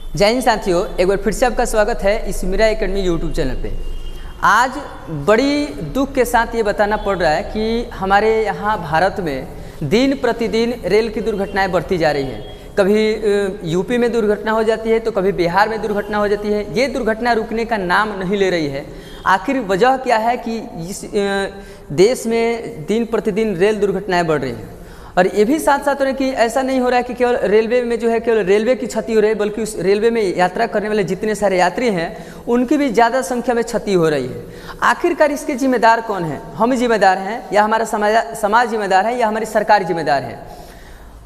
जय हिंद साथियों, एक बार फिर से आपका स्वागत है इस मीरा एकेडमी यूट्यूब चैनल पे। आज बड़ी दुख के साथ ये बताना पड़ रहा है कि हमारे यहाँ भारत में दिन प्रतिदिन रेल की दुर्घटनाएं बढ़ती जा रही हैं। कभी यूपी में दुर्घटना हो जाती है तो कभी बिहार में दुर्घटना हो जाती है। ये दुर्घटना रुकने का नाम नहीं ले रही है। आखिर वजह क्या है कि इस देश में दिन प्रतिदिन रेल दुर्घटनाएं बढ़ रही हैं। और ये भी साथ साथ हो रहा है कि ऐसा नहीं हो रहा है कि केवल रेलवे में जो है केवल रेलवे की क्षति हो रही है, बल्कि उस रेलवे में यात्रा करने वाले जितने सारे यात्री हैं उनकी भी ज़्यादा संख्या में क्षति हो रही है। आखिरकार इसके जिम्मेदार कौन है? हम जिम्मेदार हैं या हमारा समाज जिम्मेदार है या हमारी सरकार जिम्मेदार है?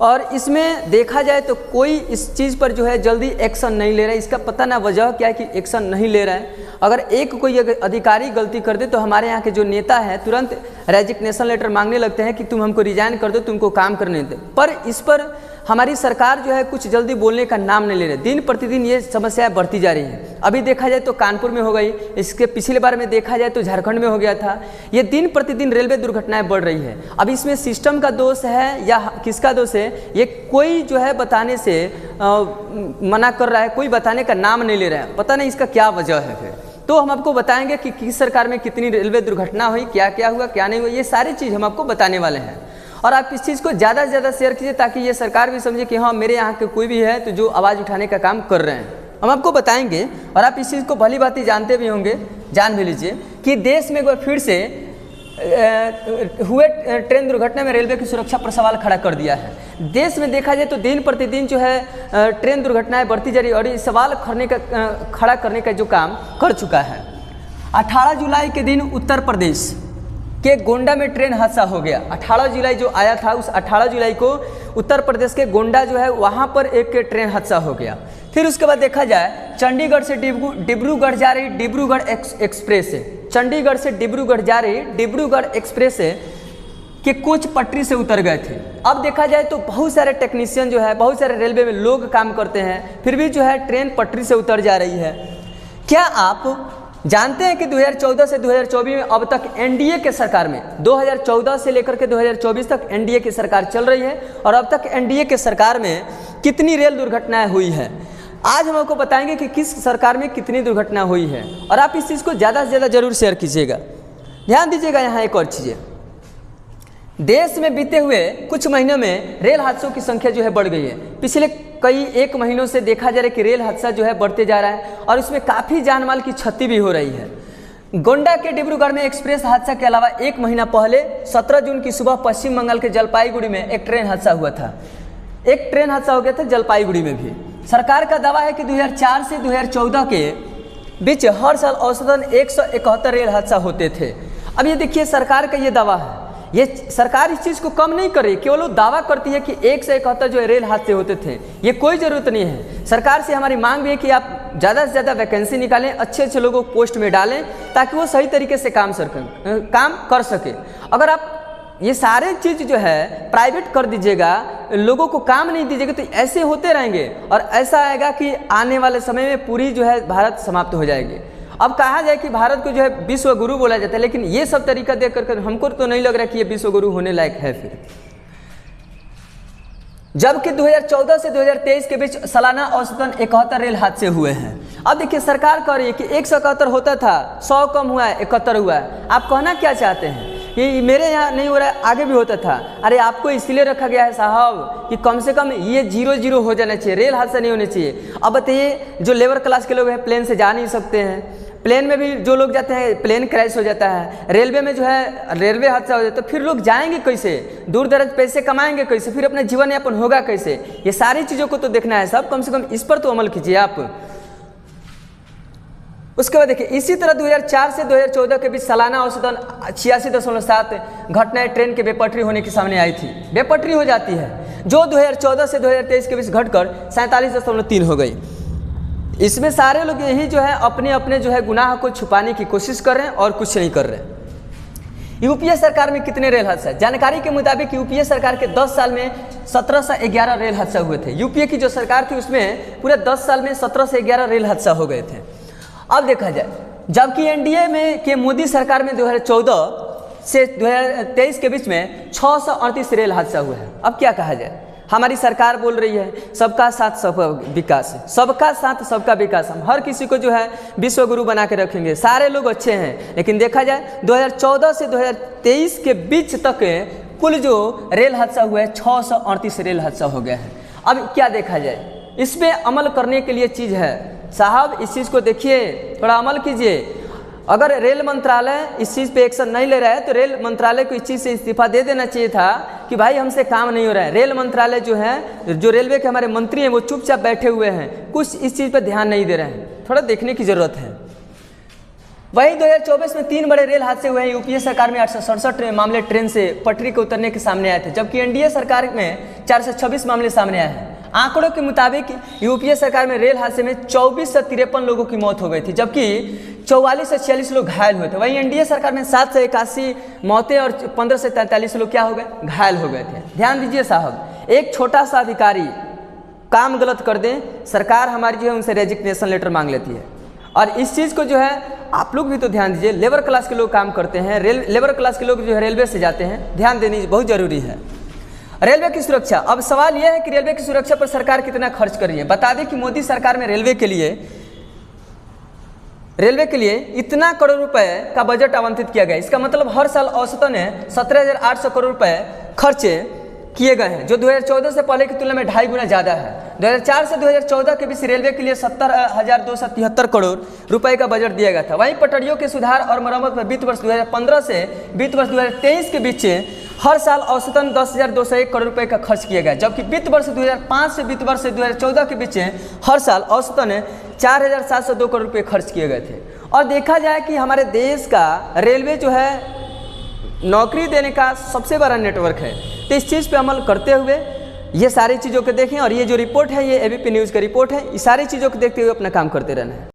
और इसमें देखा जाए तो कोई इस चीज़ पर जो है जल्दी एक्शन नहीं ले रहा है। इसका पता ना वजह क्या है कि एक्शन नहीं ले रहा है। अगर कोई अधिकारी गलती कर दे तो हमारे यहाँ के जो नेता हैं तुरंत रेजिग्नेशन लेटर मांगने लगते हैं कि तुम हमको रिजाइन कर दो, तुमको काम करने दे। पर इस पर हमारी सरकार जो है कुछ जल्दी बोलने का नाम नहीं ले रही। दिन प्रतिदिन ये समस्याएं बढ़ती जा रही हैं। अभी देखा जाए तो कानपुर में हो गई, इसके पिछले बार में देखा जाए तो झारखंड में हो गया था। ये दिन प्रतिदिन रेलवे दुर्घटनाएं बढ़ रही है। अब इसमें सिस्टम का दोष है या किसका दोष है, ये कोई जो है बताने से मना कर रहा है, कोई बताने का नाम नहीं ले रहा है। पता नहीं इसका क्या वजह है। फिर तो हम आपको बताएंगे कि किस सरकार में कितनी रेलवे दुर्घटना हुई, क्या क्या हुआ, क्या नहीं हुआ, ये सारी चीज़ हम आपको बताने वाले हैं। और आप इस चीज़ को ज़्यादा से ज़्यादा शेयर कीजिए ताकि ये सरकार भी समझे कि हाँ, मेरे यहाँ के कोई भी है तो जो आवाज़ उठाने का काम कर रहे हैं। हम आपको बताएंगे और आप इस चीज़ को भली भांति जानते भी होंगे, जान भी लीजिए कि देश में एक बार फिर से हुए ट्रेन दुर्घटना में रेलवे की सुरक्षा पर सवाल खड़ा कर दिया है। देश में देखा जाए तो दिन प्रतिदिन जो है ट्रेन दुर्घटनाएं बढ़ती जा रही है और ये सवाल खड़ा करने का जो काम कर चुका है। 18 जुलाई के दिन उत्तर प्रदेश के गोंडा में ट्रेन हादसा हो गया। 18 जुलाई जो आया था उस 18 जुलाई को उत्तर प्रदेश के गोंडा जो है वहाँ पर एक ट्रेन हादसा हो गया। फिर उसके बाद देखा जाए चंडीगढ़ से डिब्रूगढ़ जा रही डिब्रूगढ़ एक्सप्रेस है, चंडीगढ़ से डिब्रूगढ़ जा रही डिब्रूगढ़ एक्सप्रेस है कि कुछ पटरी से उतर गए थे। अब देखा जाए तो बहुत सारे टेक्नीशियन जो है, बहुत सारे रेलवे में लोग काम करते हैं, फिर भी जो है ट्रेन पटरी से उतर जा रही है। क्या आप जानते हैं कि 2014 से 2024 में अब तक एनडीए के सरकार में 2014 से लेकर के 2024 तक एनडीए की सरकार चल रही है और अब तक एनडीए के सरकार में कितनी रेल दुर्घटनाएं हुई है? आज हम आपको बताएंगे कि किस सरकार में कितनी दुर्घटना हुई है और आप इस चीज़ को ज़्यादा से ज़्यादा जरूर शेयर कीजिएगा। ध्यान दीजिएगा, यहाँ एक और चीज़ है, देश में बीते हुए कुछ महीनों में रेल हादसों की संख्या जो है बढ़ गई है। पिछले कई एक महीनों से देखा जा रहा है कि रेल हादसा जो है बढ़ते जा रहा है और इसमें काफ़ी जान माल की क्षति भी हो रही है। गोंडा के डिब्रूगढ़ में एक्सप्रेस हादसा के अलावा एक महीना पहले 17 जून की सुबह पश्चिम बंगाल के जलपाईगुड़ी में एक ट्रेन हादसा हुआ था। एक ट्रेन हादसा हो गया था जलपाईगुड़ी में भी। सरकार का दावा है कि 2004 से 2014 के बीच हर साल औसतन 171 रेल हादसा होते थे। अब ये देखिए सरकार का ये दावा है, ये सरकार इस चीज़ को कम नहीं कर रही, केवल वो दावा करती है कि 171 जो रेल हादसे होते थे। ये कोई ज़रूरत नहीं है। सरकार से हमारी मांग भी है कि आप ज़्यादा से ज़्यादा वैकेंसी निकालें, अच्छे अच्छे लोगों को पोस्ट में डालें ताकि वो सही तरीके से काम कर सके। अगर आप ये सारे चीज़ जो है प्राइवेट कर दीजिएगा, लोगों को काम नहीं दीजिएगा तो ऐसे होते रहेंगे और ऐसा आएगा कि आने वाले समय में पूरी जो है भारत समाप्त हो जाएगी। अब कहा जाए कि भारत को जो है विश्व गुरु बोला जाता है, लेकिन ये सब तरीका देख कर हमको तो नहीं लग रहा कि ये विश्व गुरु होने लायक है। फिर जबकि 2014 से 2023 के बीच सालाना औसतन 71 रेल हादसे हुए हैं। अब देखिए सरकार कह रही है कि 171 होता था, 100 कम हुआ है, 71 हुआ है। आप कहना क्या चाहते हैं? ये मेरे यहाँ नहीं हो रहा है, आगे भी होता था। अरे आपको इसलिए रखा गया है साहब कि कम से कम ये 0-0 हो जाना चाहिए, रेल हादसा नहीं होने चाहिए। अब बताइए जो लेबर क्लास के लोग हैं प्लेन से जा नहीं सकते हैं, प्लेन में भी जो लोग जाते हैं प्लेन क्रैश हो जाता है, रेलवे में जो है रेलवे हादसा हो जाता है, तो फिर लोग जाएंगे कैसे, दूर दराज पैसे कमाएंगे कैसे, फिर अपना जीवन यापन होगा कैसे? ये सारी चीज़ों को तो देखना है साहब, कम से कम इस पर तो अमल कीजिए आप। उसके बाद देखिए इसी तरह 2004 से 2014 के बीच सालाना औसतन 86.7 घटनाएं ट्रेन के बेपटरी होने के सामने आई थी। बेपटरी हो जाती है जो 2014 से 2023 के बीच घटकर 47.3 हो गई। इसमें सारे लोग यही जो है अपने अपने जो है गुनाह को छुपाने की कोशिश कर रहे हैं और कुछ नहीं कर रहे। यूपीए सरकार में कितने रेल हादसा? जानकारी के मुताबिक यूपीए सरकार के 10 साल में 1711 रेल हादसा हुए थे। यूपीए की जो सरकार थी उसमें पूरे 10 साल में 17 से 11 रेल हादसा हो गए थे। अब देखा जाए जबकि एनडीए में के मोदी सरकार में 2014 से 2023 के बीच में 638 रेल हादसा हुआ है। अब क्या कहा जाए, हमारी सरकार बोल रही है सबका साथ सबका विकास, सबका साथ सबका विकास। हम हर किसी को जो है विश्व गुरु बना के रखेंगे, सारे लोग अच्छे हैं। लेकिन देखा जाए 2014 से 2023 के बीच तक कुल जो रेल हादसा हुआ है 638 रेल हादसा हो गया है। अब क्या देखा जाए, इस पर अमल करने के लिए चीज़ है साहब, इस चीज़ को देखिए, थोड़ा अमल कीजिए। अगर रेल मंत्रालय इस चीज़ पे एक्शन नहीं ले रहा है तो रेल मंत्रालय को इस चीज़ से इस्तीफा दे देना चाहिए था कि भाई हमसे काम नहीं हो रहा है। रेल मंत्रालय जो है, जो रेलवे के हमारे मंत्री हैं वो चुपचाप बैठे हुए हैं, कुछ इस चीज़ पे ध्यान नहीं दे रहे हैं, थोड़ा देखने की ज़रूरत है। वहीं 2024 में 3 बड़े रेल हादसे हुए हैं। यूपीए सरकार में 867 मामले ट्रेन से पटरी के उतरने के सामने आए थे, जबकि एनडीए सरकार में 426 मामले सामने आए हैं। आंकड़ों के मुताबिक यूपीए सरकार में रेल हादसे में 24 से 53 लोगों की मौत हो गई थी, जबकि 44 से 46 लोग घायल हुए थे। वहीं एनडीए सरकार में 7 से 81 मौतें और 15 से 43 लोग क्या हो गए, घायल हो गए थे। ध्यान दीजिए साहब, एक छोटा सा अधिकारी काम गलत कर दें, सरकार हमारी जो है उनसे रेजिग्नेशन लेटर मांग लेती है। और इस चीज़ को जो है आप लोग भी तो ध्यान दीजिए, लेबर क्लास के लोग काम करते हैं, लेबर क्लास के लोग जो है रेलवे से जाते हैं, ध्यान देनी बहुत जरूरी है। रेलवे की सुरक्षा, अब सवाल यह है कि रेलवे की सुरक्षा पर सरकार कितना खर्च कर रही है। बता दें कि मोदी सरकार में रेलवे के लिए इतना करोड़ रुपए का बजट आवंटित किया गया। इसका मतलब हर साल औसतन 17,800 करोड़ रुपए खर्चे किए गए हैं, जो 2014 से पहले की तुलना में 2.5 गुना ज़्यादा है। 2004 से 2014 के बीच रेलवे के लिए 70,273 करोड़ रुपए का बजट दिया गया था। वहीं पटरियों के सुधार और मरम्मत पर वित्त वर्ष 2015 से वित्त वर्ष 2023 के बीच हर साल औसतन 10,201 करोड़ रुपए का खर्च किया गया, जबकि वित्त वर्ष 2005 से वित्त वर्ष 2014 के बीच हर साल औसतन 4,702 करोड़ रुपए खर्च किए गए थे। और देखा जाए कि हमारे देश का रेलवे जो है नौकरी देने का सबसे बड़ा नेटवर्क है, तो इस चीज़ पे अमल करते हुए ये सारी चीज़ों को देखें। और ये जो रिपोर्ट है ये एबीपी न्यूज़ का रिपोर्ट है, इस सारी चीज़ों को देखते हुए अपना काम करते रहना है।